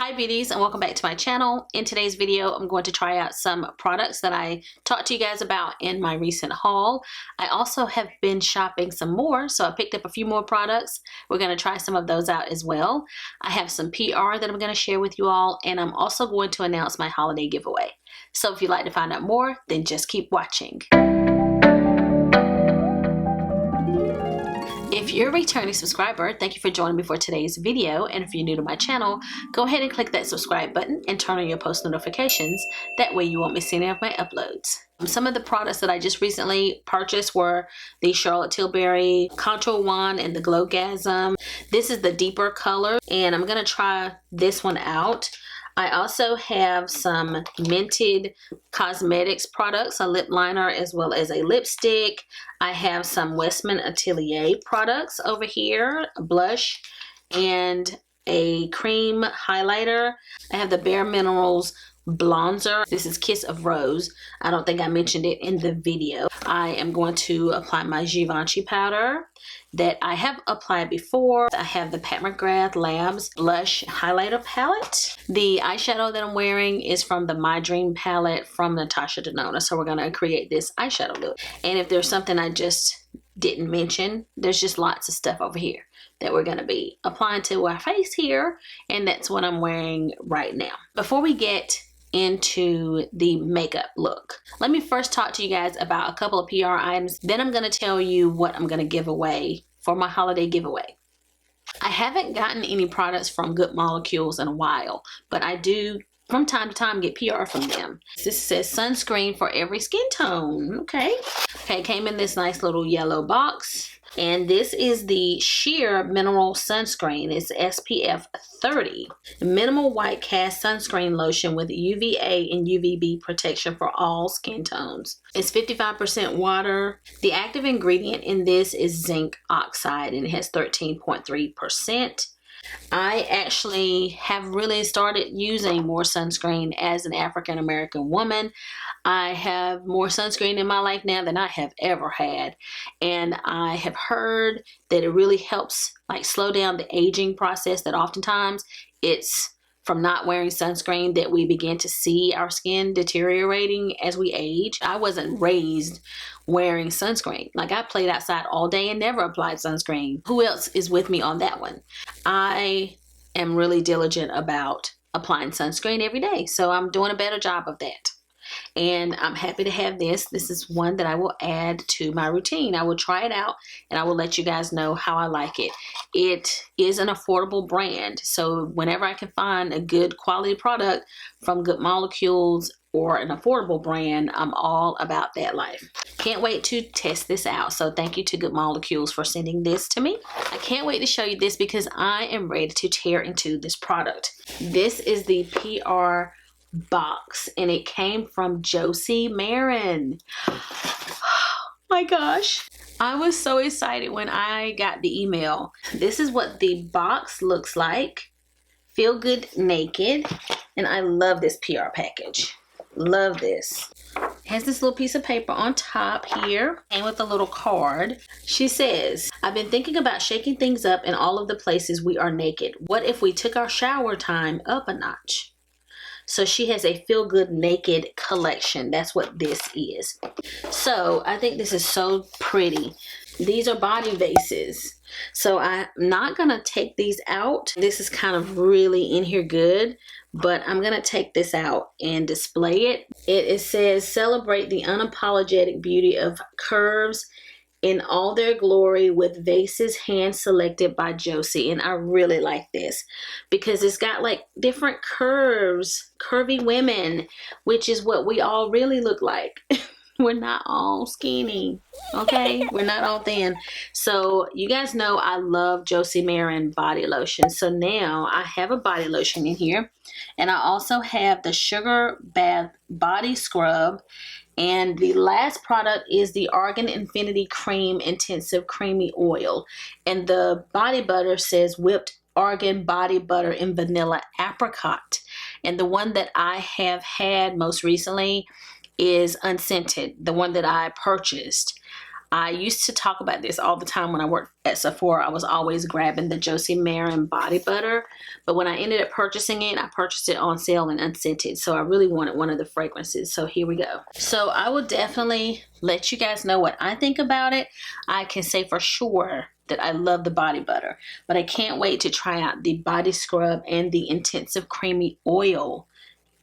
Hi beauties, and welcome back to my channel. In today's video, I'm going to try out some products that I talked to you guys about in my recent haul. I also have been shopping some more, so I picked up a few more products. We're going to try some of those out as well. I have some PR that I'm going to share with you all, and I'm also going to announce my holiday giveaway. So if you'd like to find out more, then just keep watching. If you're a returning subscriber, thank you for joining me for today's video. And if you're new to my channel, go ahead and click that subscribe button and turn on your post notifications. That way you won't miss any of my uploads. Some of the products that I just recently purchased were the Charlotte Tilbury Contour Wand and the Glowgasm. This is the deeper color, and I'm going to try this one out. I also have some Mented Cosmetics products, a lip liner as well as a lipstick. I have some Westman Atelier products over here, a blush and a cream highlighter. I have the Bare Minerals bronzer. This is Kiss of Rose. I don't think I mentioned it in the video. I am going to apply my Givenchy powder that I have applied before. I have the Pat McGrath Labs blush highlighter palette. The eyeshadow that I'm wearing is from the My Dream palette from Natasha Denona. So we're going to create this eyeshadow look. And if there's something I just didn't mention, there's just lots of stuff over here that we're going to be applying to our face here. And that's what I'm wearing right now. Before we get into the makeup look, let me first talk to you guys about a couple of PR items. Then I'm going to tell you what I'm going to give away for my holiday giveaway. I haven't gotten any products from Good Molecules in a while, but I do from time to time get PR from them. This says sunscreen for every skin tone. Okay, it came in this nice little yellow box. And this is the Sheer Mineral Sunscreen. It's SPF 30. Minimal white cast sunscreen lotion with UVA and UVB protection for all skin tones. It's 55% water. The active ingredient in this is zinc oxide, and it has 13.3%. I actually have really started using more sunscreen as an African American woman. I have more sunscreen in my life now than I have ever had, and I have heard that it really helps like slow down the aging process, that oftentimes it's from not wearing sunscreen that we begin to see our skin deteriorating as we age. I wasn't raised wearing sunscreen. Like, I played outside all day and never applied sunscreen. Who else is with me on that one? I am really diligent about applying sunscreen every day, so I'm doing a better job of that. And I'm happy to have this. This is one that I will add to my routine. I will try it out and I will let you guys know how I like it. It is an affordable brand, so whenever I can find a good quality product from Good Molecules or an affordable brand, I'm all about that life. Can't wait to test this out. So thank you to Good Molecules for sending this to me. I can't wait to show you this because I am ready to tear into this product. This is the PR box, and it came from Josie Maran. Oh my gosh, I was so excited when I got the email. This is what the box looks like. Feel Good Naked, and I love this PR package. Love this. It has this little piece of paper on top here and with a little card. She says, I've been thinking about shaking things up in all of the places we are naked. What if we took our shower time up a notch? So she has a Feel Good Naked collection. That's what this is. So I think this is so pretty. These are body vases. So I'm not going to take these out. This is kind of really in here good, but I'm going to take this out and display it. It says, celebrate the unapologetic beauty of curves in all their glory with vases hand selected by Josie. And I really like this because it's got like different curves, curvy women, which is what we all really look like. We're not all skinny, okay? We're not all thin. So you guys know I love Josie Maran body lotion. So now I have a body lotion in here, and I also have the Sugar Bath Body Scrub. And the last product is the Argan Infinity Cream Intensive Creamy Oil. And the body butter says whipped Argan body butter in vanilla apricot. And the one that I have had most recently is unscented, the one that I purchased. I used to talk about this all the time when I worked at Sephora. I was always grabbing the Josie Maran body butter, but when I ended up purchasing it, I purchased it on sale and unscented, so I really wanted one of the fragrances. So here we go. So I will definitely let you guys know what I think about it. I can say for sure that I love the body butter, but I can't wait to try out the body scrub and the intensive creamy oil.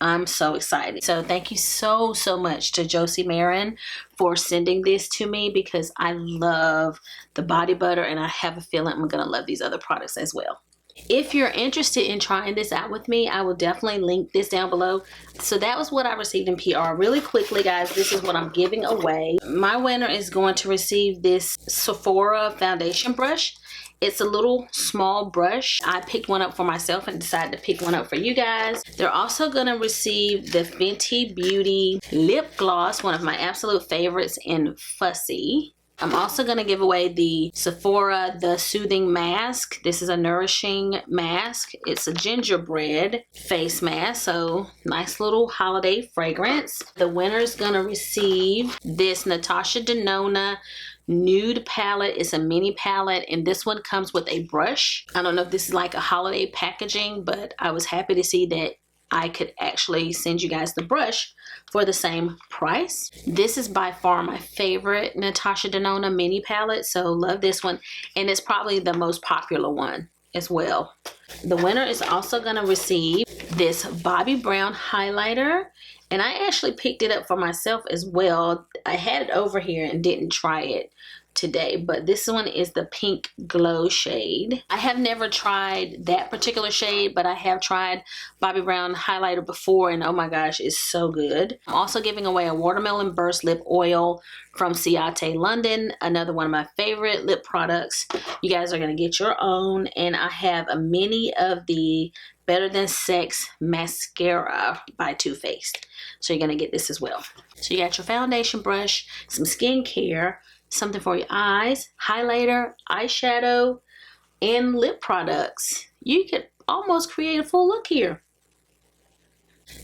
I'm so excited. So thank you so much to Josie Maran for sending this to me, because I love the body butter and I have a feeling I'm gonna love these other products as well. If you're interested in trying this out with me, I will definitely link this down below. So that was what I received in PR. Really quickly, guys, this is what I'm giving away. My winner is going to receive this Sephora foundation brush. It's a little small brush. I picked one up for myself and decided to pick one up for you guys. They're also gonna receive the Fenty Beauty lip gloss, one of my absolute favorites in Fussy. I'm also gonna give away the Sephora The Soothing Mask. This is a nourishing mask. It's a gingerbread face mask, so nice little holiday fragrance. The winner's gonna receive this Natasha Denona nude palette. It's a mini palette, and this one comes with a brush. I don't know if this is like a holiday packaging, but I was happy to see that I could actually send you guys the brush for the same price. This is by far my favorite Natasha Denona mini palette, so love this one, and it's probably the most popular one as well. The winner is also going to receive this Bobbi Brown highlighter, and I actually picked it up for myself as well. I had it over here and didn't try it today, but this one is the Pink Glow shade. I have never tried that particular shade, but I have tried Bobbi Brown highlighter before, and oh my gosh, it's so good. I'm also giving away a Watermelon Burst lip oil from Ciate London, another one of my favorite lip products. You guys are going to get your own, and I have a mini of the Better Than Sex mascara by Too Faced, so you're going to get this as well. So you got your foundation brush, some skincare, something for your eyes, highlighter, eyeshadow, and lip products. You could almost create a full look here.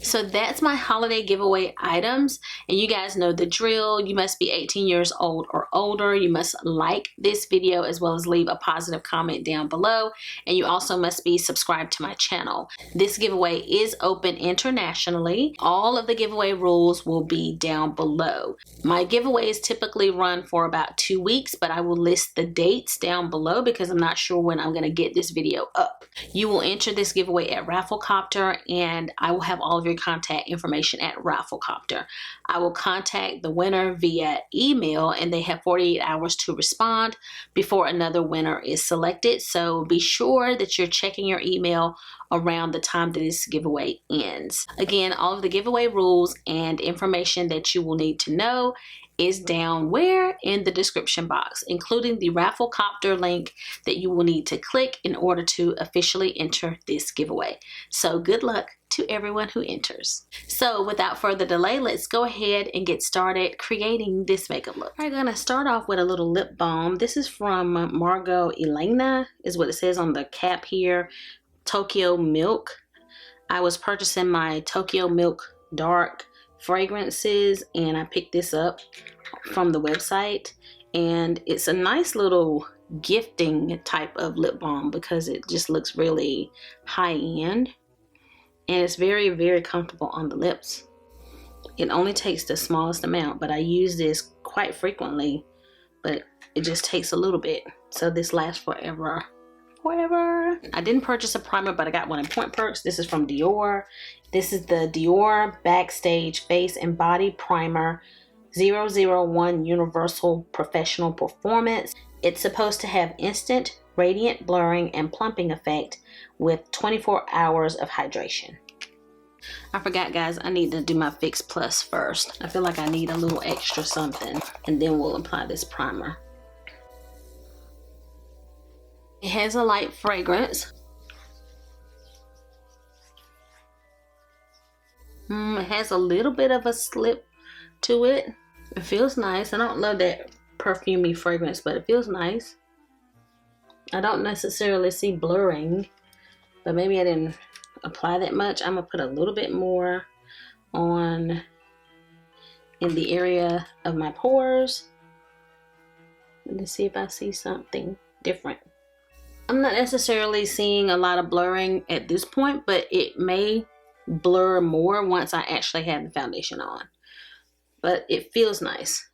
So that's my holiday giveaway items, and you guys know the drill. You must be 18 years old or older. You must like this video as well as leave a positive comment down below, and you also must be subscribed to my channel. This giveaway is open internationally. All of the giveaway rules will be down below. My giveaways typically run for about 2 weeks, but I will list the dates down below because I'm not sure when I'm going to get this video up. You will enter this giveaway at Rafflecopter, and I will have all of your contact information at Rafflecopter. I will contact the winner via email, and they have 48 hours to respond before another winner is selected. So be sure that you're checking your email around the time that this giveaway ends. Again, all of the giveaway rules and information that you will need to know is down where? In the description box, including the Rafflecopter link that you will need to click in order to officially enter this giveaway. So good luck to everyone who enters. So without further delay, let's go ahead and get started creating this makeup look. I'm gonna start off with a little lip balm. This is from Margot Elena, is what it says on the cap here. Tokyo Milk. I was purchasing my Tokyo Milk Dark fragrances, and I picked this up from the website, and it's a nice little gifting type of lip balm because it just looks really high-end, and it's very comfortable on the lips. It only takes the smallest amount, but I use this quite frequently, but it just takes a little bit, so this lasts forever. I didn't purchase a primer, but I got one in Point Perks. This is from Dior. This is the Dior Backstage Face and Body Primer 001 Universal Professional Performance. It's supposed to have instant, radiant blurring and plumping effect with 24 hours of hydration. I forgot, guys, I need to do my Fix Plus first. I feel like I need a little extra something, and then we'll apply this primer. It has a light fragrance. It has a little bit of a slip to it. It feels nice. I don't love that perfumey fragrance, but it feels nice. I don't necessarily see blurring, but maybe I didn't apply that much. I'm gonna put a little bit more on in the area of my pores. Let's see if I see something different. I'm not necessarily seeing a lot of blurring at this point, but it may blur more once I actually have the foundation on. But it feels nice.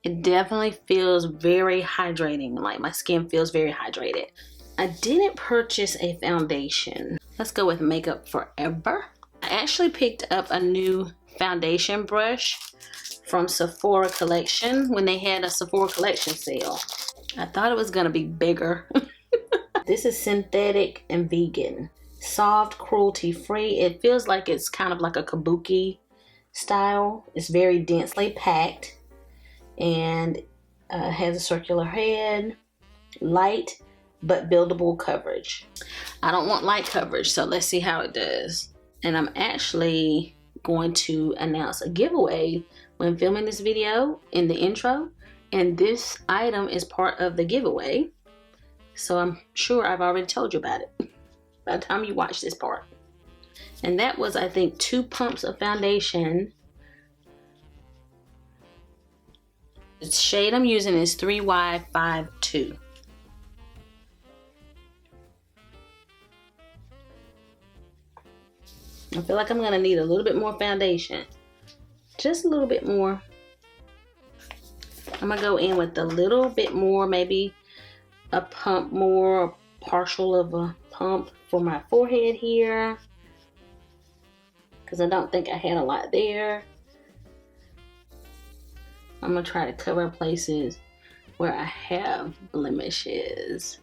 It definitely feels very hydrating. Like my skin feels very hydrated. I didn't purchase a foundation. Let's go with Makeup Forever. I actually picked up a new foundation brush from Sephora Collection when they had a Sephora Collection sale. I thought it was gonna be bigger. This is synthetic and vegan. Soft, cruelty-free. It feels like it's kind of like a kabuki style. It's very densely packed and has a circular head. Light but buildable coverage. I don't want light coverage, so let's see how it does. And I'm actually going to announce a giveaway when filming this video in the intro, and this item is part of the giveaway, so I'm sure I've already told you about it by the time you watch this part. And that was, I think, 2 pumps of foundation. The shade I'm using is 3Y52. I feel like I'm gonna need a little bit more foundation. Just a little bit more. I'm gonna go in with a little bit more, maybe a pump more, partial of a pump for my forehead here, because I don't think I had a lot there. I'm gonna try to cover places where I have blemishes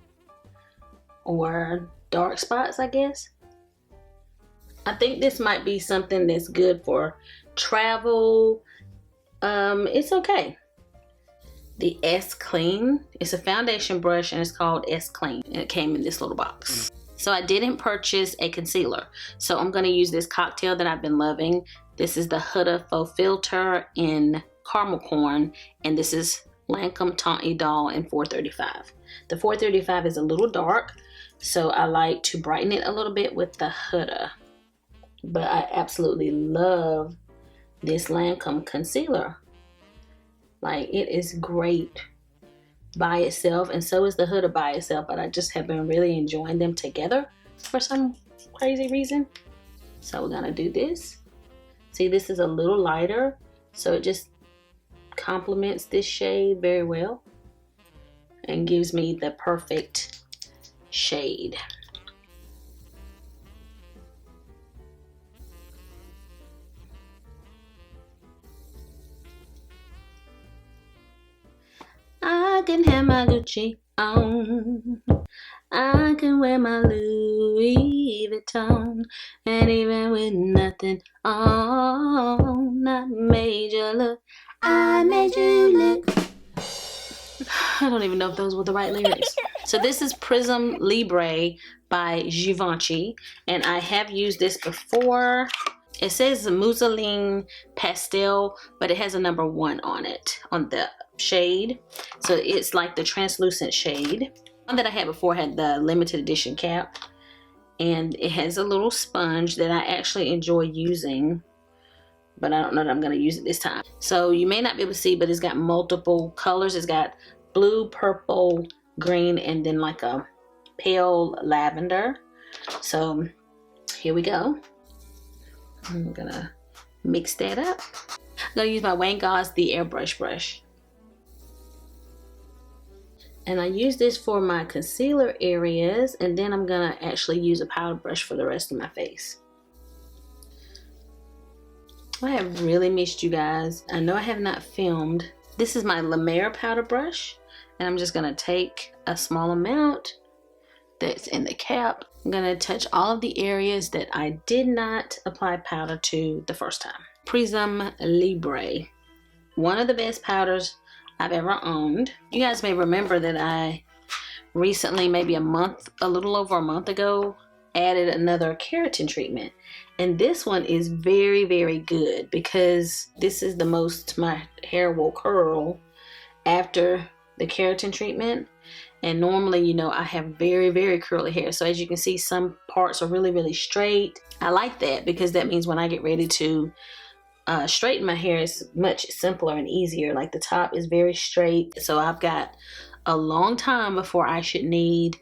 or dark spots, I guess. I think this might be something that's good for travel. It's okay. The S Clean. It's a foundation brush and it's called S Clean. And it came in this little box. So I didn't purchase a concealer. So I'm going to use this cocktail that I've been loving. This is the Huda Faux Filter in Caramel Corn. And this is Lancome Teint Idole in 435. The 435 is a little dark, so I like to brighten it a little bit with the Huda. But I absolutely love this Lancome concealer. Like, it is great by itself, and so is the Huda by itself, but I just have been really enjoying them together for some crazy reason. So we're gonna do this. See, this is a little lighter, so it just complements this shade very well and gives me the perfect shade. I can have my Gucci on. I can wear my Louis Vuitton. And even with nothing on, I made you look. I made you look. I don't even know if those were the right lyrics. So this is Prism Libre by Givenchy. And I have used this before. It says Mousseline Pastel, but it has a number 1 on it, on the shade. So it's like the translucent shade. One that I had before had the limited edition cap, and it has a little sponge that I actually enjoy using, but I don't know that I'm going to use it this time. So you may not be able to see, but it's got multiple colors. It's got blue, purple, green, and then like a pale lavender. So here we go. I'm gonna mix that up. I'm gonna use my Wayne Goss the airbrush brush. And I use this for my concealer areas, and then I'm gonna actually use a powder brush for the rest of my face. I have really missed you guys. I know I have not filmed. This is my La Mer powder brush, and I'm just gonna take a small amount that's in the cap. I'm gonna touch all of the areas that I did not apply powder to the first time. Prism Libre, one of the best powders I've ever owned. You guys may remember that I recently, maybe a little over a month ago, added another keratin treatment. And this one is very, very good because this is the most my hair will curl after the keratin treatment. And normally, you know, I have very, very curly hair. So as you can see, some parts are really, really straight. I like that because that means when I get ready to straighten my hair is much simpler and easier. Like the top is very straight, so I've got a long time before I should need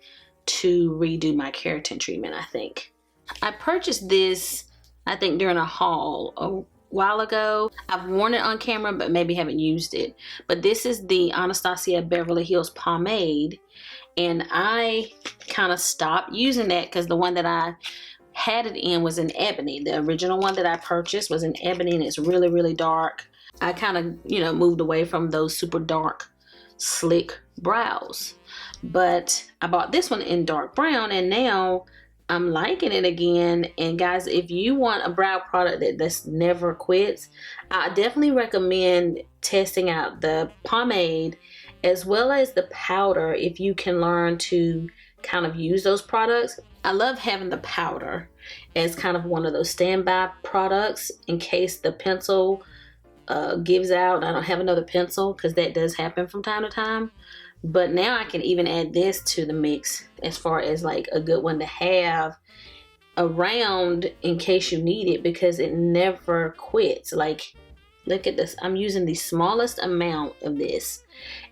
to redo my keratin treatment. I think I purchased this, I think, during a haul a while ago. I've worn it on camera but maybe haven't used it. But this is the Anastasia Beverly Hills pomade, and I kind of stopped using that because the one that I had it in was in ebony. The original one that I purchased was in ebony, and it's really, really dark. I kind of, you know, moved away from those super dark, slick brows. But I bought this one in dark brown, and now I'm liking it again. And guys, if you want a brow product that's never quits, I definitely recommend testing out the pomade as well as the powder if you can learn to kind of use those products. I love having the powder as kind of one of those standby products in case the pencil gives out. I don't have another pencil, because that does happen from time to time. But now I can even add this to the mix as far as like a good one to have around in case you need it, because it never quits. Like, look at this. I'm using the smallest amount of this,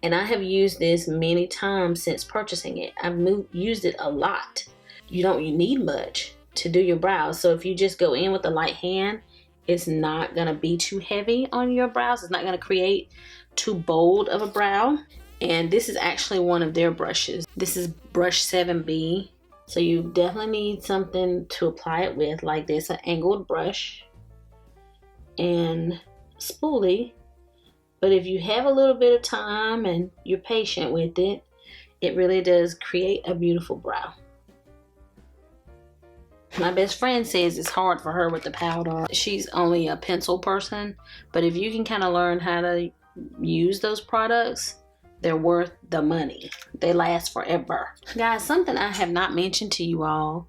and I have used this many times since purchasing it. I've used it a lot. You need much to do your brows. So if you just go in with a light hand, it's not going to be too heavy on your brows. It's not going to create too bold of a brow. And this is actually one of their brushes. This is brush 7B. So you definitely need something to apply it with, like this, an angled brush and spoolie. But if you have a little bit of time and you're patient with it, it really does create a beautiful brow. My best friend says it's hard for her with the powder. She's only a pencil person, but if you can kind of learn how to use those products, they're worth the money. They last forever. Guys, something I have not mentioned to you all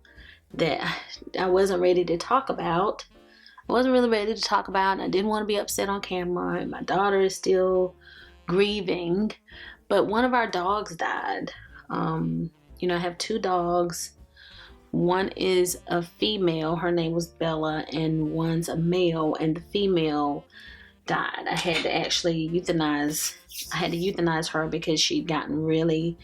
that I wasn't ready to talk about. I wasn't really ready to talk about, and I didn't want to be upset on camera, and my daughter is still grieving, but one of our dogs died. You know, I have 2 dogs. One is a female, her name was Bella, and one's a male, and the female died. I had to actually euthanize her because she'd gotten really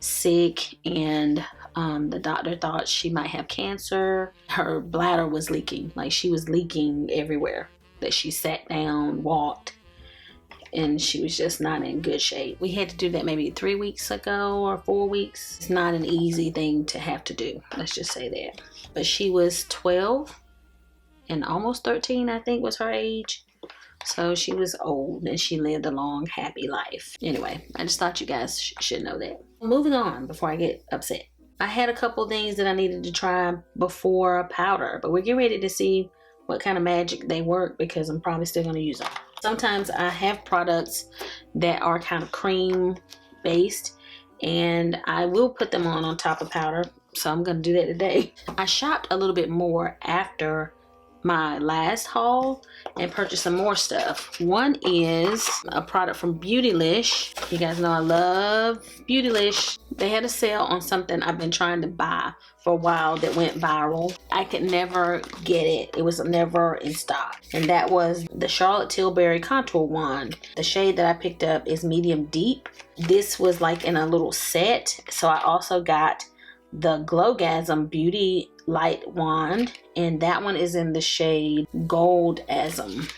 sick, and the doctor thought she might have cancer. Her bladder was leaking, like she was leaking everywhere that she sat down, walked, and she was just not in good shape. We had to do that maybe 3 weeks ago or 4 weeks. It's not an easy thing to have to do, let's just say that. But she was 12 and almost 13, I think was her age. So she was old, and she lived a long, happy life. Anyway, I just thought you guys should know that. Moving on before I get upset. I had a couple things that I needed to try before powder, but we're getting ready to see what kind of magic they work, because I'm probably still going to use them. Sometimes I have products that are kind of cream based, and I will put them on top of powder. So I'm going to do that today. I shopped a little bit more after my last haul and purchased some more stuff. One is a product from Beautylish. You guys know I love Beautylish. They had a sale on something I've been trying to buy for a while that went viral. I could never get it. It was never in stock. And that was the Charlotte Tilbury Contour Wand. The shade that I picked up is medium deep. This was like in a little set. So I also got the Glowgasm Beauty Light Wand, and that one is in the shade Goldasm.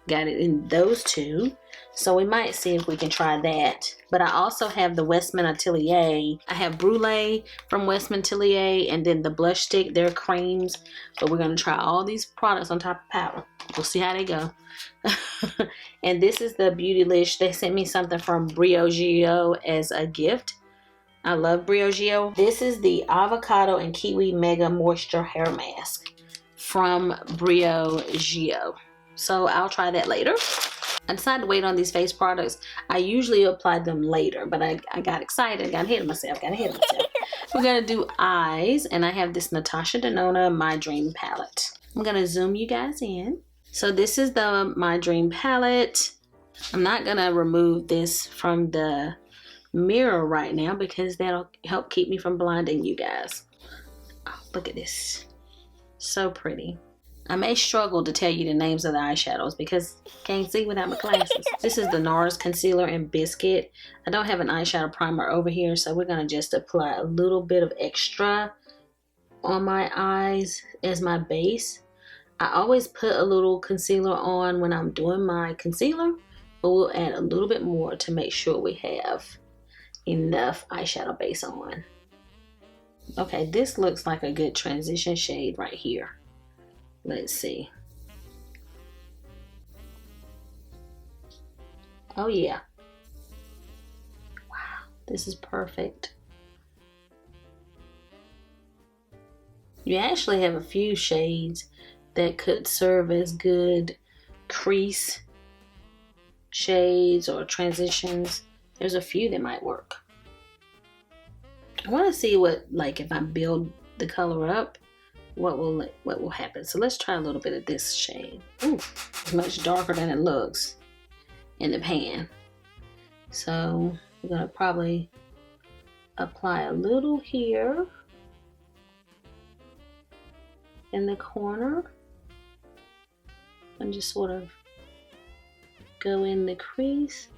Got it in those 2, so we might see if we can try that. But I also have the Westman Atelier. I have Brulee from Westman Atelier, and then the blush stick. They're creams, but we're going to try all these products on top of powder. We'll see how they go. And this is the Beautylish. They sent me something from Briogeo as a gift. I love Briogeo. This is the Avocado and Kiwi Mega Moisture Hair Mask from Briogeo. So I'll try that later. I decided to wait on these face products. I usually apply them later, but I got excited. Got ahead of myself. We're going to do eyes, and I have this Natasha Denona My Dream palette. I'm going to zoom you guys in. So this is the My Dream palette. I'm not going to remove this from the mirror right now because that'll help keep me from blinding you guys. Oh, look at this, so pretty. I may struggle to tell you the names of the eyeshadows because I can't see without my glasses. This is the NARS Concealer in Biscuit. I don't have an eyeshadow primer over here, so we're going to just apply a little bit of extra on my eyes as my base. I always put a little concealer on when I'm doing my concealer, but we'll add a little bit more to make sure we have enough eyeshadow base on. Okay, this looks like a good transition shade right here. Let's see. Oh yeah. Wow, this is perfect. You actually have a few shades that could serve as good crease shades or transitions. There's a few that might work. I want to see what, like, if I build the color up, what will happen. So let's try a little bit of this shade. Ooh, it's much darker than it looks in the pan. So I'm gonna probably apply a little here in the corner and just sort of go in the crease.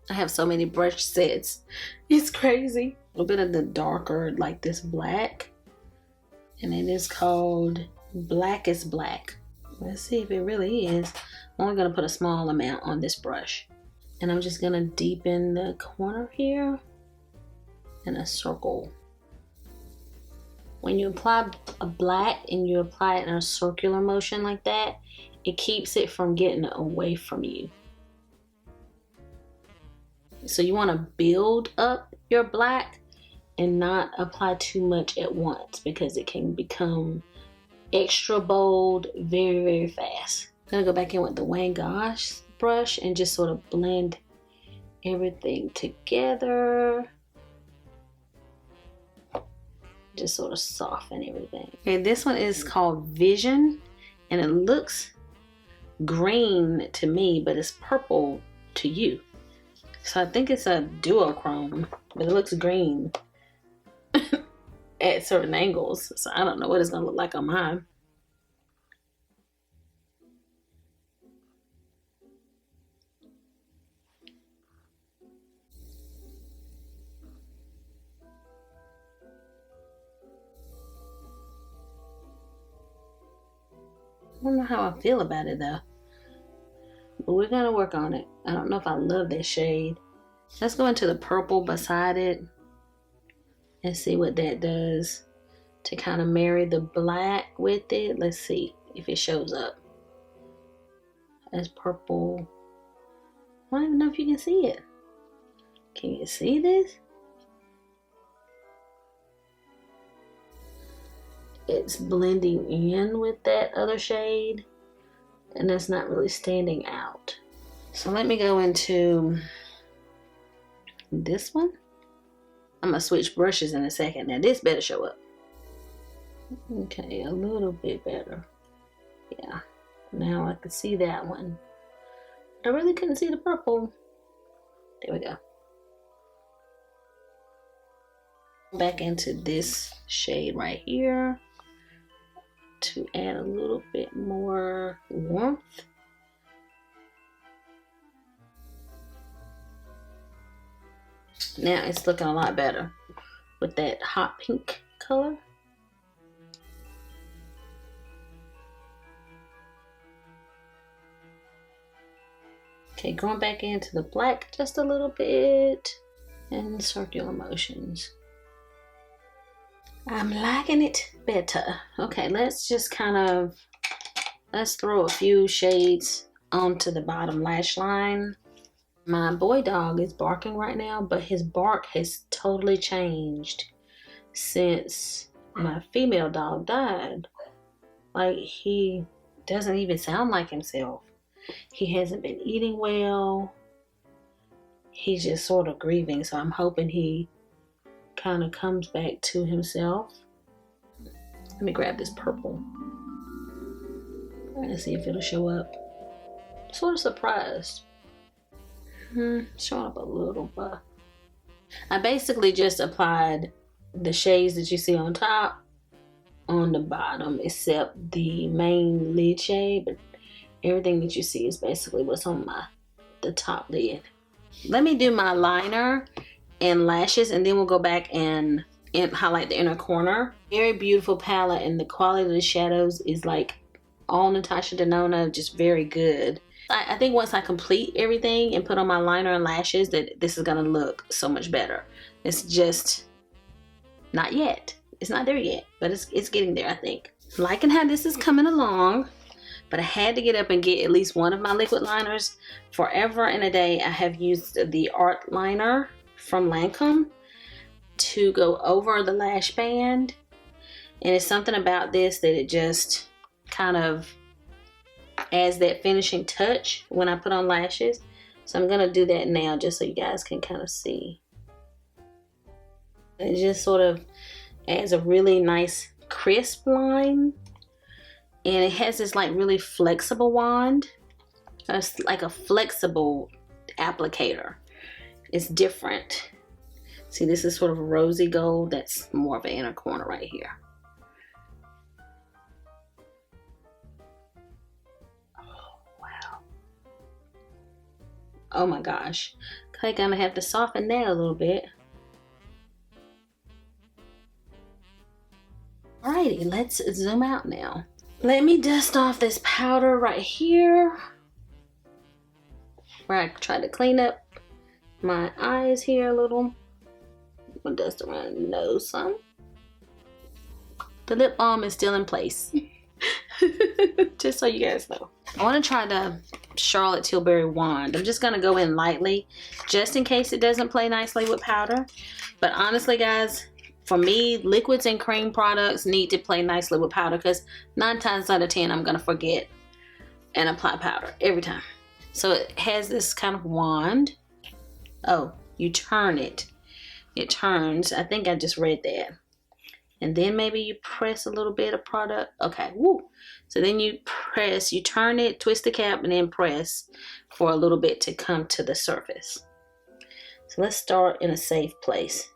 I have so many brush sets. It's crazy. A little bit of the darker, like this black. And it is called Black is Black. Let's see if it really is. I'm only going to put a small amount on this brush. And I'm just going to deepen the corner here in a circle. When you apply a black and you apply it in a circular motion like that, it keeps it from getting away from you. So you want to build up your black and not apply too much at once because it can become extra bold very, very fast. I'm going to go back in with the Wayne Gosh brush and just sort of blend everything together. Just sort of soften everything. Okay, this one is called Vision and it looks green to me, but it's purple to you. So I think it's a duochrome, but it looks green at certain angles. So I don't know what it's gonna look like on mine. I don't know how I feel about it though. But we're gonna work on it. I don't know if I love that shade. Let's go into the purple beside it and see what that does to kind of marry the black with it. Let's see if it shows up as purple. I don't even know if you can see it. Can you see this? It's blending in with that other shade and it's not really standing out. So let me go into this one. I'm gonna switch brushes in a second. Now this better show up. Okay, a little bit better. Yeah, now I can see that one. I really couldn't see the purple. There we go. Back into this shade right here to add a little bit more warmth. Now it's looking a lot better with that hot pink color. Okay, going back into the black just a little bit and circular motions. I'm liking it better. Okay, let's just let's throw a few shades onto the bottom lash line. My boy dog is barking right now, but his bark has totally changed since my female dog died. Like, he doesn't even sound like himself. He hasn't been eating well. He's just sort of grieving, so I'm hoping he kind of comes back to himself. Let me grab this purple. Let's see if it'll show up. sort of surprised. Showing up a little, but I basically just applied the shades that you see on top on the bottom, except the main lid shade, but everything that you see is basically what's on the top lid. Let me do my liner and lashes, and then we'll go back and highlight the inner corner. Very beautiful palette, and the quality of the shadows is like all Natasha Denona, just very good. I think once I complete everything and put on my liner and lashes, that this is gonna look so much better. It's just not yet. It's not there yet, but it's getting there, I think. Liking how this is coming along, but I had to get up and get at least one of my liquid liners. Forever and a day, I have used the art liner from Lancome to go over the lash band, and it's something about this that it just kind of adds that finishing touch when I put on lashes. So I'm gonna do that now just so you guys can kind of see. It just sort of adds a really nice crisp line, and it has this like really flexible wand. It's like a flexible applicator. It's different. See, this is sort of rosy gold. That's more of an inner corner right here. Oh, wow. Oh my gosh. Okay, gonna have to soften that a little bit. Alrighty, let's zoom out now. Let me dust off this powder right here, where I try to clean up my eyes here a little. I'm gonna dust around the nose some. The lip balm is still in place. Just so you guys know. I want to try the Charlotte Tilbury wand. I'm just gonna go in lightly, just in case it doesn't play nicely with powder. But honestly, guys, for me, liquids and cream products need to play nicely with powder, because 9 times out of 10, I'm gonna forget and apply powder every time. So it has this kind of wand. Oh, you turn it. It turns. I think I just read that. And then maybe you press a little bit of product. Okay, woo. So then you press, you turn it, twist the cap, and then press for a little bit to come to the surface. So let's start in a safe place.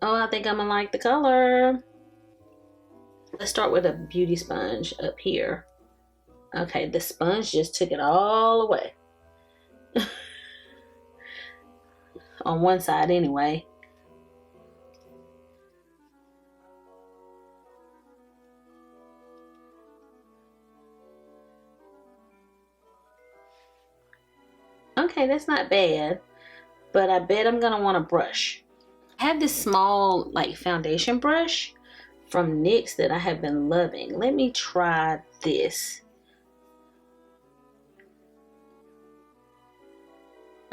Oh, I think I'm gonna like the color. Let's start with a beauty sponge up here. Okay, the sponge just took it all away. On one side anyway. Okay, that's not bad, but I bet I'm gonna want a brush. I have this small like foundation brush from NYX that I have been loving. Let me try this.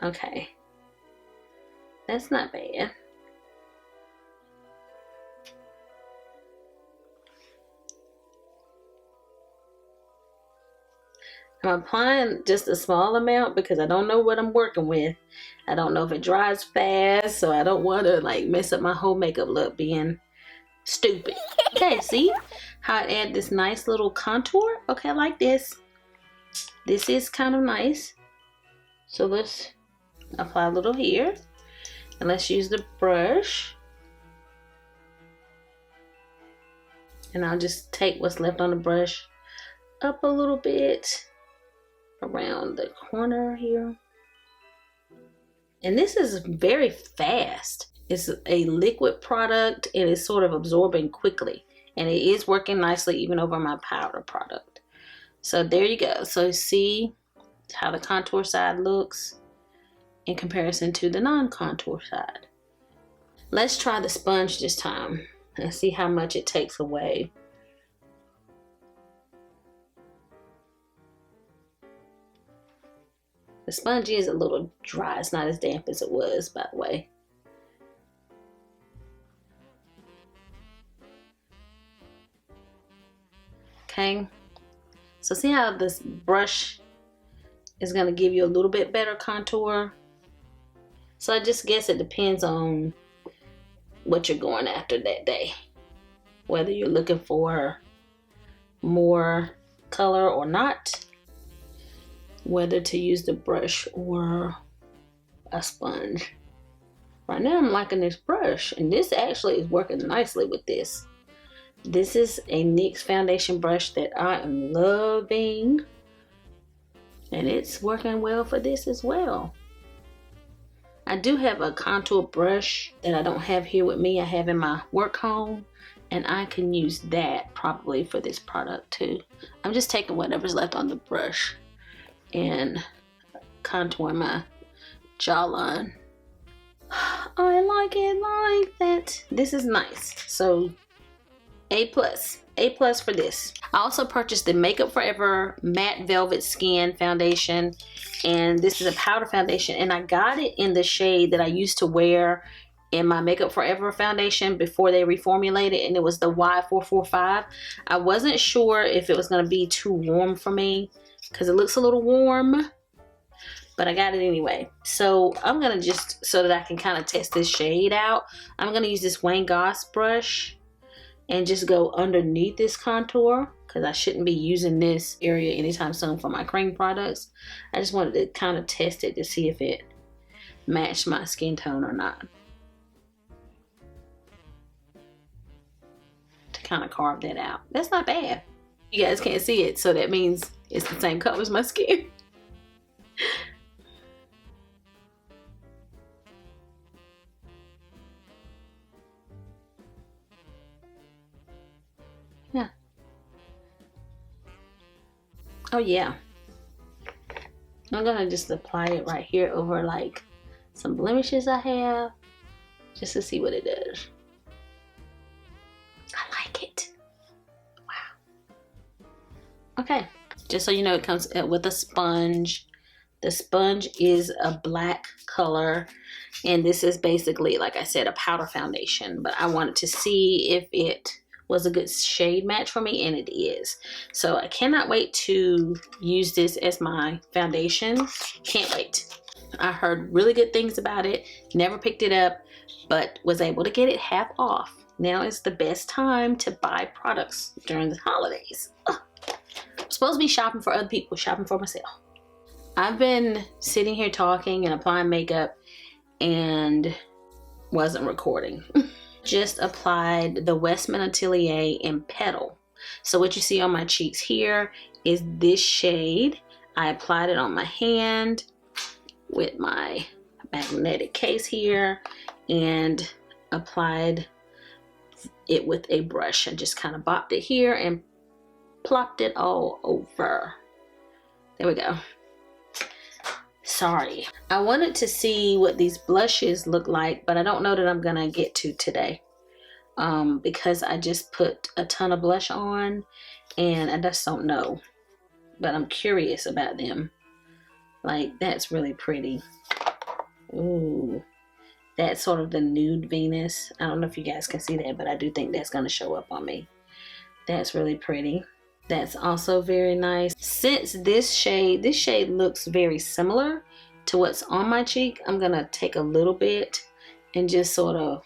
Okay, that's not bad. I'm applying just a small amount because I don't know what I'm working with. I don't know if it dries fast, so I don't want to like mess up my whole makeup look being stupid. Okay, see how it adds this nice little contour? Okay, I like this. This is kind of nice. So let's apply a little here, and let's use the brush, and I'll just take what's left on the brush up a little bit around the corner here. And this is very fast. It's a liquid product. It is sort of absorbing quickly, and it is working nicely even over my powder product. So there you go. So see how the contour side looks in comparison to the non-contour side. Let's try the sponge this time and see how much it takes away. The sponge is a little dry. It's not as damp as it was, by the way. Okay, so see how this brush is going to give you a little bit better contour? So I just guess it depends on what you're going after that day. Whether you're looking for more color or not, whether to use the brush or a sponge. Right now I'm liking this brush, and this actually is working nicely with this. This is a NYX foundation brush that I am loving, and it's working well for this as well. I do have a contour brush that I don't have here with me. I have in my work home, and I can use that probably for this product too. I'm just taking whatever's left on the brush and contouring my jawline. I like it like that. This is nice. So A+. A+ for this. I also purchased the Makeup Forever Matte Velvet Skin Foundation, and this is a powder foundation, and I got it in the shade that I used to wear in my Makeup Forever foundation before they reformulated, and it was the Y445. I wasn't sure if it was going to be too warm for me because it looks a little warm, but I got it anyway. So I'm going to just, so that I can kind of test this shade out, I'm going to use this Wayne Goss brush and just go underneath this contour, because I shouldn't be using this area anytime soon for my cream products. I just wanted to kind of test it to see if it matched my skin tone or not. To kind of carve that out. That's not bad. You guys can't see it, so that means it's the same color as my skin. Yeah. Oh yeah. I'm gonna just apply it right here over like some blemishes I have, just to see what it does. I like it. Wow. Okay, just so you know, it comes with a sponge. The sponge is a black color, and this is basically, like I said, a powder foundation, but I wanted to see if it was a good shade match for me, and it is. So I cannot wait to use this as my foundation. Can't wait. I heard really good things about it. Never picked it up, but was able to get it half off. Now is the best time to buy products during the holidays. Ugh. I'm supposed to be shopping for other people, shopping for myself. I've been sitting here talking and applying makeup and wasn't recording. Just applied the Westman Atelier in Petal. So what you see on my cheeks here is this shade. I applied it on my hand with my magnetic case here and applied it with a brush and just kind of bopped it here and plopped it all over. There we go. Sorry. I wanted to see what these blushes look like, but I don't know that I'm gonna get to today because I just put a ton of blush on and I just don't know, but I'm curious about them. Like, that's really pretty. Ooh, that's sort of the nude Venus. I don't know if you guys can see that, but I do think that's gonna show up on me. That's really pretty. That's also very nice. Since this shade looks very similar to what's on my cheek, I'm gonna take a little bit and just sort of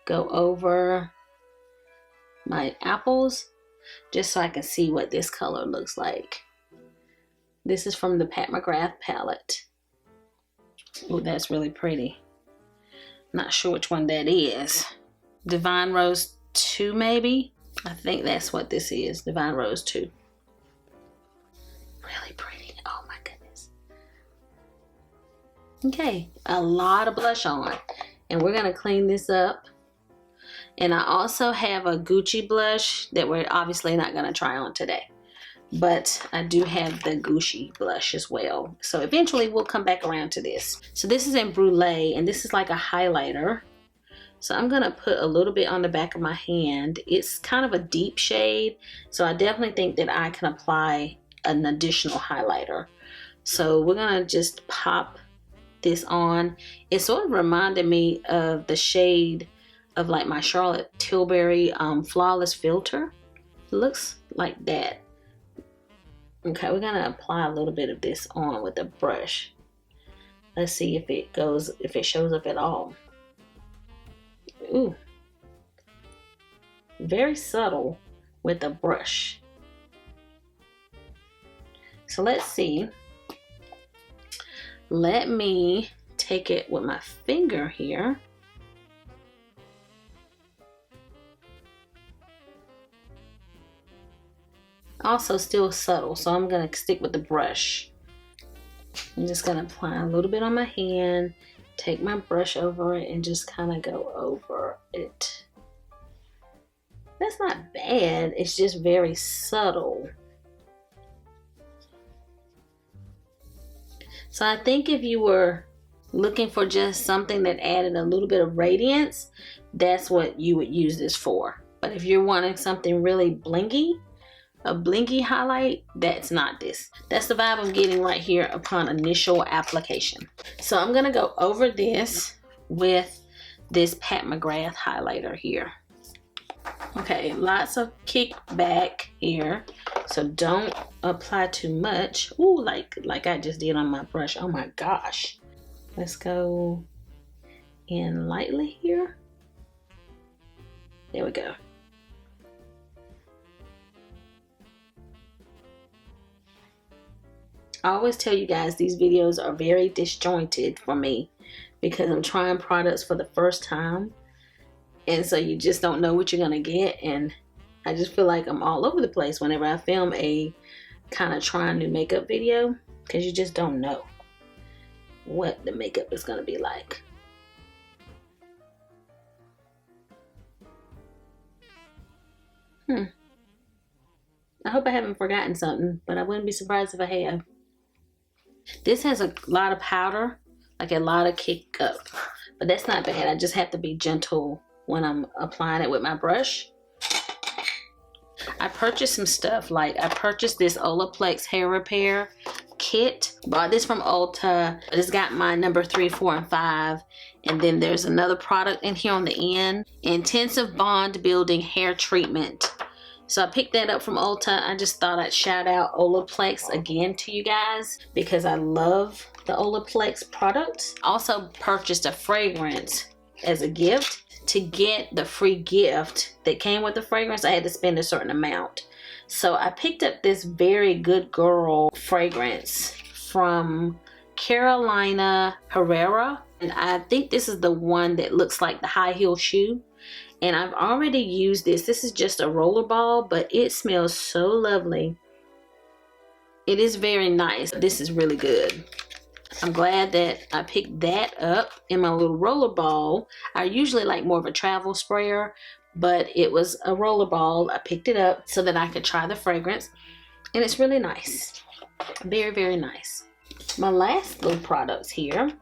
go over my apples just so I can see what this color looks like. This is from the Pat McGrath palette. Oh, that's really pretty. Not sure which one that is. Divine Rose 2 maybe? I think that's what this is, Divine Rose 2. Really pretty. Oh my goodness. Okay, a lot of blush on. And we're going to clean this up. And I also have a Gucci blush that we're obviously not going to try on today. But I do have the Gucci blush as well. So eventually we'll come back around to this. So this is in Brulee, and this is like a highlighter. So I'm gonna put a little bit on the back of my hand. It's kind of a deep shade, so I definitely think that I can apply an additional highlighter. So we're gonna just pop this on. It sort of reminded me of the shade of like my Charlotte Tilbury Flawless Filter. It looks like that. Okay, we're gonna apply a little bit of this on with a brush. Let's see if it goes, if it shows up at all. Ooh, very subtle with a brush. So let's see. Let me take it with my finger here. Also still subtle, so I'm gonna stick with the brush. I'm just gonna apply a little bit on my hand, take my brush over it, and just kind of go over it. That's not bad, it's just very subtle. So I think if you were looking for just something that added a little bit of radiance, that's what you would use this for. But if you're wanting something really blingy, a blingy highlight, that's not this. That's the vibe I'm getting right here upon initial application. So I'm gonna go over this with this Pat McGrath highlighter here. Okay, lots of kickback here, so don't apply too much. Ooh, like I just did on my brush. Oh my gosh. Let's go in lightly here. There we go. I always tell you guys these videos are very disjointed for me because I'm trying products for the first time, and so you just don't know what you're gonna get, and I just feel like I'm all over the place whenever I film a kind of trying new makeup video, because you just don't know what the makeup is gonna be like. I hope I haven't forgotten something, but I wouldn't be surprised if I have. This has a lot of powder, like a lot of kick up, but that's not bad. I just have to be gentle when I'm applying it with my brush. I purchased some stuff, like I purchased this Olaplex hair repair kit. Bought this from Ulta. It's got my number 3, 4, and 5. And then there's another product in here on the end. Intensive Bond Building Hair Treatment. So I picked that up from Ulta. I just thought I'd shout out Olaplex again to you guys because I love the Olaplex products. Also purchased a fragrance as a gift. To get the free gift that came with the fragrance, I had to spend a certain amount. So I picked up this Very Good Girl fragrance from Carolina Herrera. And I think this is the one that looks like the high heel shoe. And I've already used this. This is just a roller ball, but it smells so lovely. It is very nice. This is really good. I'm glad that I picked that up in my little roller ball. I usually like more of a travel sprayer, but it was a roller ball. I picked it up so that I could try the fragrance, and it's really nice. Very, very nice. My last little products here.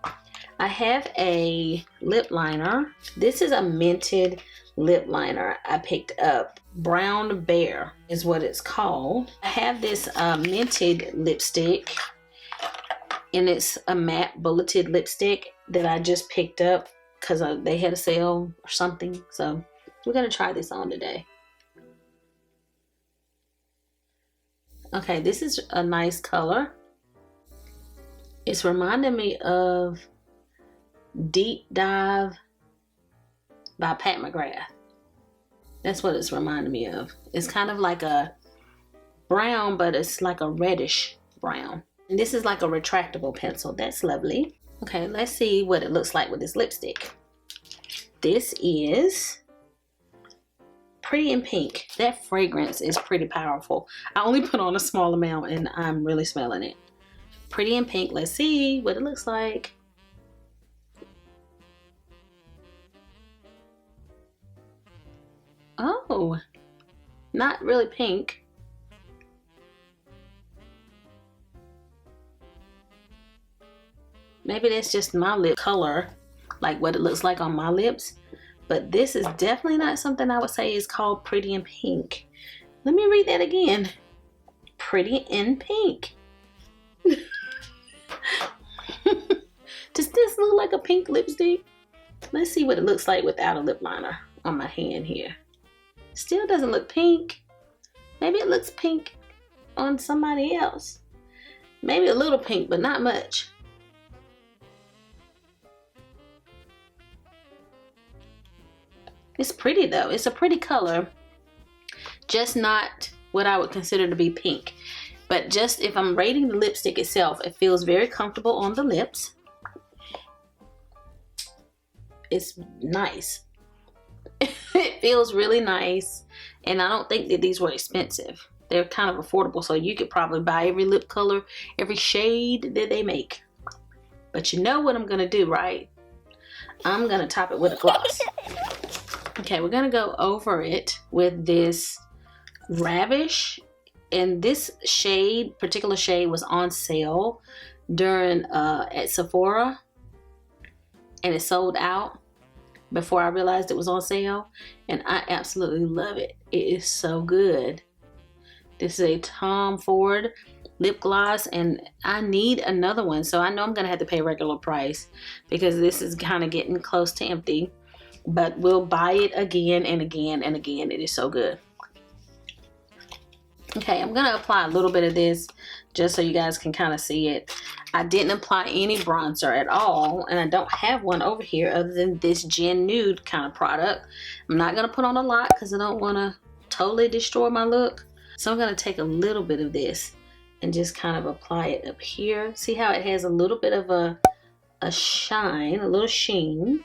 I have a lip liner. This is a minted lip liner I picked up. Brown Bear is what it's called. I have this minted lipstick, and it's a matte bulleted lipstick that I just picked up because they had a sale or something. So we're gonna try this on today. Okay, this is a nice color. It's reminding me of Deep Dive by Pat McGrath. That's what it's reminding me of. It's kind of like a brown, but it's like a reddish brown. And this is like a retractable pencil. That's lovely. Okay, let's see what it looks like with this lipstick. This is Pretty in Pink. That fragrance is pretty powerful. I only put on a small amount and I'm really smelling it. Pretty in Pink. Let's see what it looks like. Oh, not really pink. Maybe that's just my lip color, like what it looks like on my lips. But this is definitely not something I would say is called Pretty in Pink. Let me read that again. Pretty in Pink. Does this look like a pink lipstick? Let's see what it looks like without a lip liner on my hand here. Still doesn't look pink. Maybe it looks pink on somebody else. Maybe a little pink, but not much. It's pretty though. It's a pretty color. Just not what I would consider to be pink. But just if I'm rating the lipstick itself, it feels very comfortable on the lips. It's nice. It feels really nice. And I don't think that these were expensive. They're kind of affordable, so you could probably buy every lip color, every shade that they make. But you know what I'm gonna do, right? I'm gonna top it with a gloss. Okay, we're gonna go over it with this Ravish. And this shade, particular shade, was on sale during at Sephora, and it sold out before I realized it was on sale, and I absolutely love it. It is so good. This is a Tom Ford lip gloss, and I need another one, so I know I'm gonna have to pay regular price because this is kind of getting close to empty, but we'll buy it again and again and again. It is so good. Okay, I'm gonna apply a little bit of this just so you guys can kind of see it. I didn't apply any bronzer at all, and I don't have one over here other than this Gen Nude kind of product. I'm not gonna put on a lot because I don't want to totally destroy my look. So I'm gonna take a little bit of this and just kind of apply it up here. See how it has a little bit of a shine, a little sheen,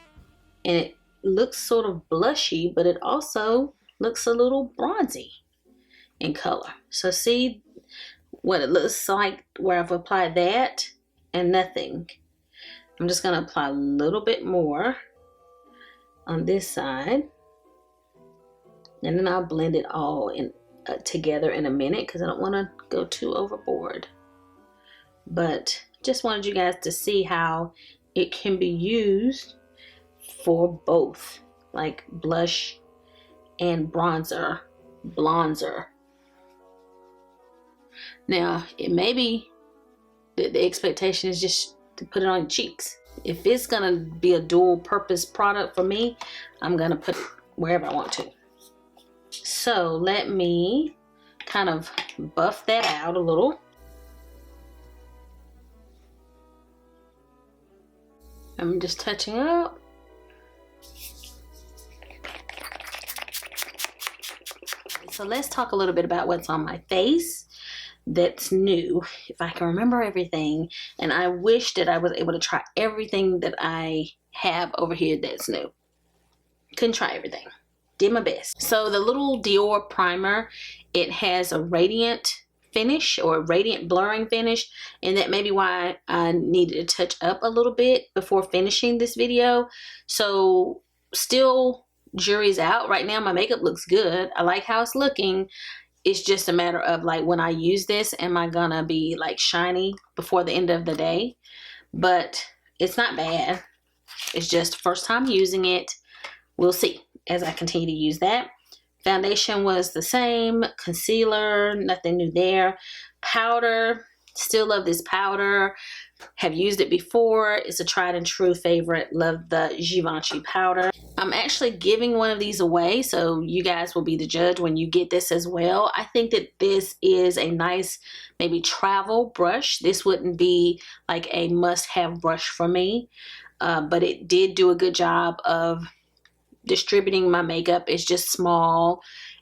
and it looks sort of blushy, but it also looks a little bronzy in color. So see what it looks like where I've applied that and nothing. I'm just gonna apply a little bit more on this side, and then I'll blend it all in together in a minute because I don't want to go too overboard. But just wanted you guys to see how it can be used for both, like blush and bronzer, blonzer. Now, it may be that the expectation is just to put it on your cheeks. If it's gonna be a dual purpose product for me, I'm gonna put it wherever I want to. So let me kind of buff that out a little. I'm just touching up. So let's talk a little bit about what's on my face that's new, if I can remember everything. And I wish that I was able to try everything that I have over here that's new. Couldn't try everything. Did my best. So the little Dior primer, it has a radiant finish or a radiant blurring finish, and that may be why I needed to touch up a little bit before finishing this video. So still, jury's out. Right now my makeup looks good. I like how it's looking. It's just a matter of like, when I use this, am I gonna be like shiny before the end of the day? But it's not bad. It's just first time using it. We'll see as I continue to use that. Foundation was the same. Concealer, nothing new there. Powder, still love this powder. Have used it before. It's a tried and true favorite. Love the Givenchy powder. I'm actually giving one of these away, so you guys will be the judge when you get this as well. I think that this is a nice maybe travel brush. This wouldn't be like a must-have brush for me, but it did do a good job of distributing my makeup. It's just small,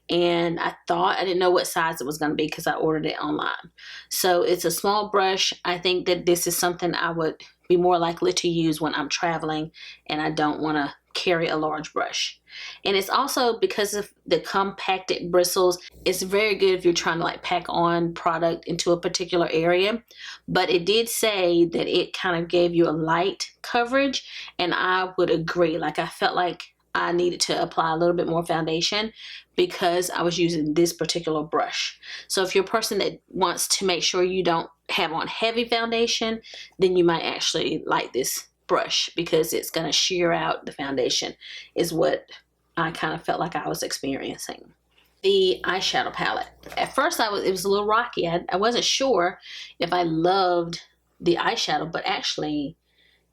and I didn't know what size it was going to be because I ordered it online. So it's a small brush. I think that this is something I would be more likely to use when I'm traveling and I don't want to carry a large brush. And it's also, because of the compacted bristles, it's very good if you're trying to like pack on product into a particular area. But it did say that it kind of gave you a light coverage, and I would agree. Like, I felt like I needed to apply a little bit more foundation because I was using this particular brush. So if you're a person that wants to make sure you don't have on heavy foundation, then you might actually like this brush because it's going to shear out the foundation, is what I kind of felt like I was experiencing. The eyeshadow palette. At first it was a little rocky. I wasn't sure if I loved the eyeshadow, but actually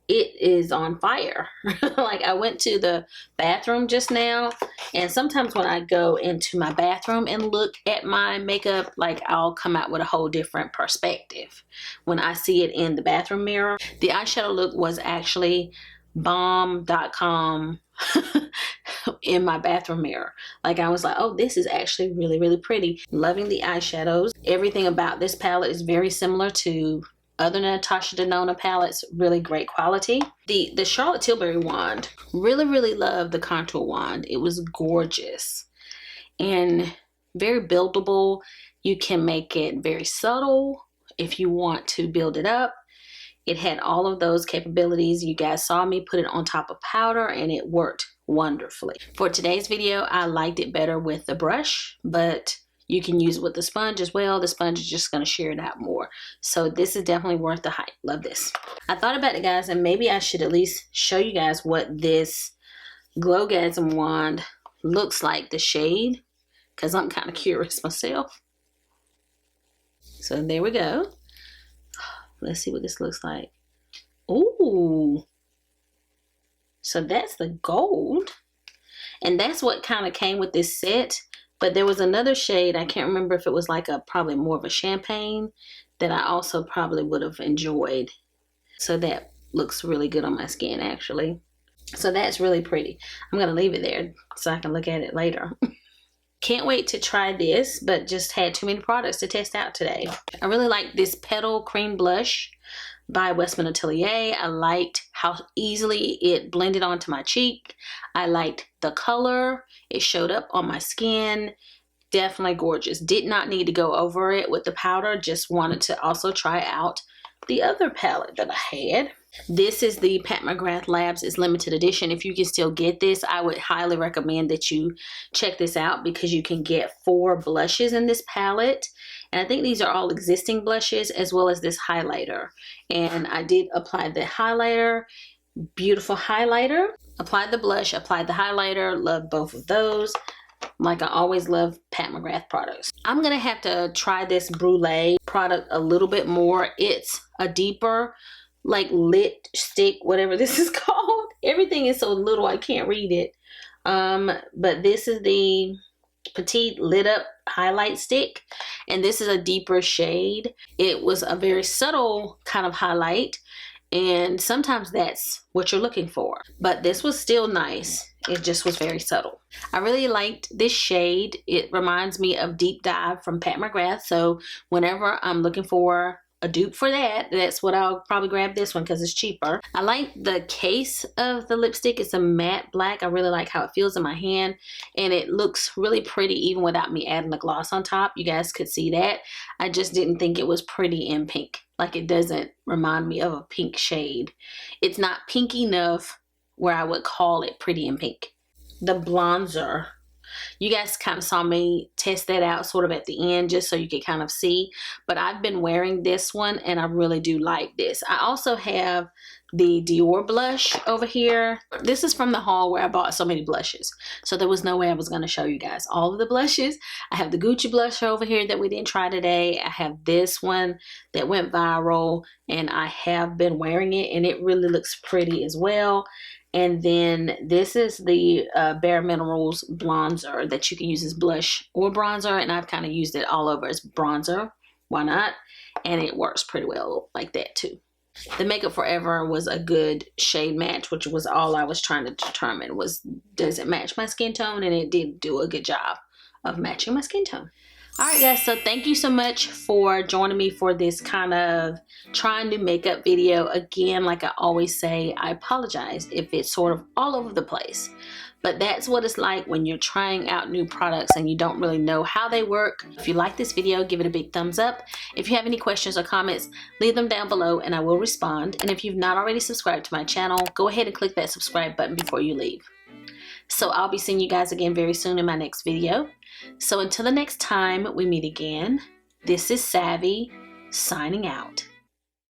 it is on fire. Like, I went to the bathroom just now, and sometimes when I go into my bathroom and look at my makeup, like, I'll come out with a whole different perspective when I see it in the bathroom mirror. The eyeshadow look was actually Balm.com in my bathroom mirror. Like, I was like, oh, this is actually really, really pretty. Loving the eyeshadows. Everything about this palette is very similar to other Natasha Denona palettes. Really great quality. The Charlotte Tilbury wand, really, really love the contour wand. It was gorgeous and very buildable. You can make it very subtle if you want to build it up. It had all of those capabilities. You guys saw me put it on top of powder and it worked wonderfully. For today's video, I liked it better with the brush, but you can use it with the sponge as well. The sponge is just going to shear it out more. So this is definitely worth the hype. Love this. I thought about it, guys, and maybe I should at least show you guys what this Glowgasm wand looks like, the shade, because I'm kind of curious myself. So there we go. Let's see what this looks like. Ooh. So that's the gold. And that's what kind of came with this set. But there was another shade, I can't remember if it was like probably more of a champagne, that I also probably would have enjoyed. So that looks really good on my skin, actually. So that's really pretty. I'm going to leave it there so I can look at it later. Can't wait to try this, but just had too many products to test out today. I really like this Petal Cream Blush by Westman Atelier. I liked how easily it blended onto my cheek. I liked the color. It showed up on my skin. Definitely gorgeous. Did not need to go over it with the powder. Just wanted to also try out the other palette that I had. This is the Pat McGrath Labs. It's limited edition. If you can still get this, I would highly recommend that you check this out because you can get 4 blushes in this palette. And I think these are all existing blushes as well as this highlighter. And I did apply the highlighter. Beautiful highlighter. Applied the blush, applied the highlighter. Love both of those. Like I always love Pat McGrath products. I'm going to have to try this Brulee product a little bit more. It's a deeper, like lit stick, whatever this is called. Everything is so little I can't read it. But this is the Petite Lit Up Highlight Stick. And this is a deeper shade. It was a very subtle kind of highlight. And sometimes that's what you're looking for. But this was still nice. It just was very subtle. I really liked this shade. It reminds me of Deep Dive from Pat McGrath. So whenever I'm looking for a dupe for that, that's what I'll probably grab this one because it's cheaper. I like the case of the lipstick. It's a matte black. I really like how it feels in my hand. And it looks really pretty even without me adding the gloss on top. You guys could see that. I just didn't think it was pretty in pink. Like it doesn't remind me of a pink shade. It's not pink enough where I would call it pretty in pink. The bronzer. You guys kind of saw me test that out sort of at the end just so you could kind of see. But I've been wearing this one and I really do like this. I also have the Dior blush over here. This is from the haul where I bought so many blushes. So there was no way I was going to show you guys all of the blushes. I have the Gucci blush over here that we didn't try today. I have this one that went viral and I have been wearing it and it really looks pretty as well. And then this is the Bare Minerals bronzer that you can use as blush or bronzer. And I've kind of used it all over as bronzer. Why not? And it works pretty well like that too. The Makeup Forever was a good shade match, which was all I was trying to determine was, does it match my skin tone? And it did do a good job of matching my skin tone. Alright guys, so thank you so much for joining me for this kind of trying new makeup video. Again, like I always say, I apologize if it's sort of all over the place. But that's what it's like when you're trying out new products and you don't really know how they work. If you like this video, give it a big thumbs up. If you have any questions or comments, leave them down below and I will respond. And if you've not already subscribed to my channel, go ahead and click that subscribe button before you leave. So I'll be seeing you guys again very soon in my next video. So until the next time we meet again, this is Savvy signing out.